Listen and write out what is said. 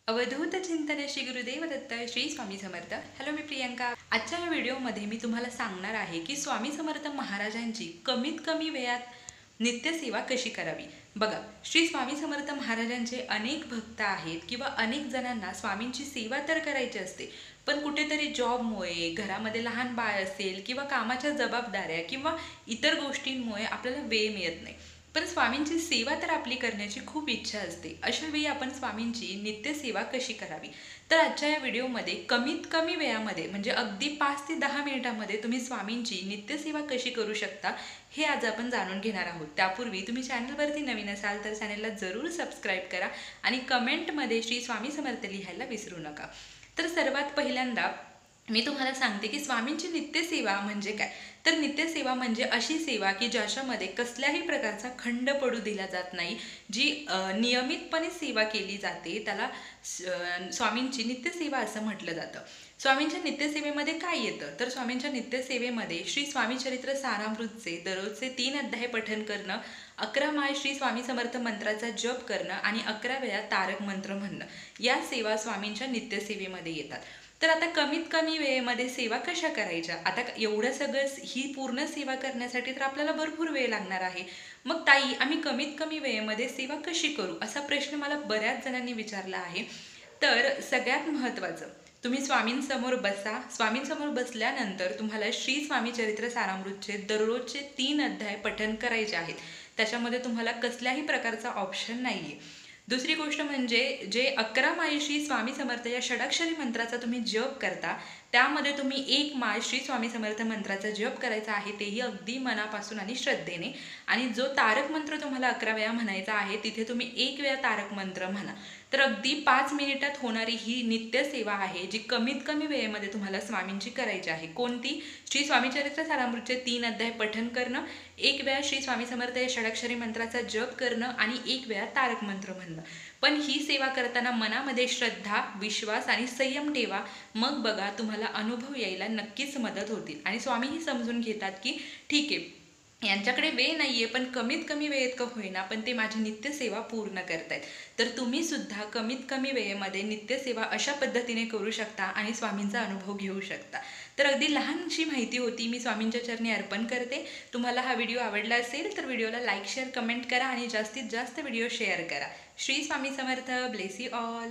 अवधूत चिंतन श्री गुरुदेव दत्त श्री स्वामी समर्थ. हॅलो, मी प्रियंका. आजच्या या व्हिडिओमध्ये मी तुम्हाला सांगणार आहे की स्वामी समर्थ महाराजांची कमीत कमी वेळात नित्यसेवा कशी करावी. बघा, श्री स्वामी समर्थ महाराजांचे अनेक भक्त आहेत किंवा अनेक जणांना स्वामींची सेवा तर करायची असते, पण कुठेतरी जॉबमुळे, घरामध्ये लहान बाळ असेल किंवा कामाच्या जबाबदाऱ्या किंवा इतर गोष्टींमुळे आपल्याला वेळ मिळत नाही. पण स्वामींची सेवा तर आपली करण्याची खूप इच्छा असते. अशा वेळी आपण स्वामींची नित्यसेवा कशी करावी, तर आजच्या या व्हिडिओमध्ये कमीत कमी वेळामध्ये म्हणजे अगदी 5 ते 10 मिनिटांमध्ये तुम्ही स्वामींची नित्यसेवा कशी करू शकता हे आज आपण जाणून घेणार आहोत. त्यापूर्वी तुम्ही चॅनलवरती नवीन असाल तर चॅनलला जरूर सबस्क्राईब करा आणि कमेंटमध्ये श्री स्वामी समर्थ लिहायला विसरू नका. तर सर्वात पहिल्यांदा मी तुम्हाला सांगते की स्वामींची नित्यसेवा म्हणजे काय. तर नित्यसेवा म्हणजे अशी सेवा की ज्याच्यामध्ये कसल्याही प्रकारचा खंड पडू दिला जात नाही, जी नियमितपणे सेवा केली जाते, त्याला स्वामींची नित्यसेवा असं म्हटलं जातं. स्वामींच्या नित्यसेवेमध्ये काय येतं, तर स्वामींच्या नित्यसेवेमध्ये श्री स्वामी चरित्र सारामृतचे दररोजचे 3 अध्याय पठण करणं, 11 माळ श्री स्वामी समर्थ मंत्राचा जप करणं आणि 11 वेळा तारक मंत्र म्हणणं, या सेवा स्वामींच्या नित्यसेवेमध्ये येतात. तर आता कमीत कमी वेळेमध्ये सेवा कशा करायच्या. आता एवढं सगळं ही पूर्ण सेवा करण्यासाठी तर आपल्याला भरपूर वेळ लागणार आहे. मग ताई, आम्ही कमीत कमी वेळेमध्ये सेवा कशी करू, असा प्रश्न मला बऱ्याच जणांनी विचारला आहे. तर सगळ्यात महत्त्वाचं, तुम्ही स्वामींसमोर बसा. स्वामींसमोर बसल्यानंतर तुम्हाला श्री स्वामी चरित्र सारामृतचे दररोजचे 3 अध्याय पठण करायचे आहेत. त्याच्यामध्ये तुम्हाला कसल्याही प्रकारचा ऑप्शन नाही आहे. दुसरी गोष्ट म्हणजे जे 11 माळी श्री स्वामी समर्थ या षडाक्षरी मंत्राचा तुम्ही जप करता, त्यामध्ये तुम्ही 1 माळ श्री स्वामी समर्थ मंत्राचा जप करायचा आहे, तेही अगदी मनापासून आणि श्रद्धेने. आणि जो तारक मंत्र तुम्हाला 11 वेळा म्हणायचा आहे, तिथे तुम्ही 1 वेळा तारक मंत्र म्हणा. तर अगदी 5 मिनिटात होणारी ही नित्य सेवा आहे, जी कमीत कमी वेळेमध्ये तुम्हाला स्वामींची करायची आहे. कोणती? श्री स्वामी चरित्र सारामृतचे 3 अध्याय पठण करणं, 1 वेळा श्री स्वामी समर्थ या षडाक्षरी मंत्राचा जप करणं आणि 1 वेळा तारक मंत्र म्हणणं. पण ही सेवा करताना मनामध्ये श्रद्धा, विश्वास आणि संयम ठेवा. मग बघा, तुम्हाला अनुभव यायला नक्कीच मदत होतील आणि स्वामीही समजून घेतात की ठीक आहे, यांच्याकडे वेळ नाही आहे, पण कमीत कमी वेळेत का होईना पण ते माझी नित्यसेवा पूर्ण करतायत. तर तुम्ही सुद्धा कमीत कमी वेळेमध्ये नित्यसेवा अशा पद्धतीने करू शकता आणि स्वामींचा अनुभव घेऊ शकता. तर अगदी लहानशी माहिती होती, मी स्वामींच्या चरणी अर्पण करते. तुम्हाला हा व्हिडिओ आवडला असेल तर व्हिडिओला लाईक, शेअर, कमेंट करा आणि जास्तीत जास्त व्हिडिओ शेअर करा. Shri Swami Samarth. Bless you all.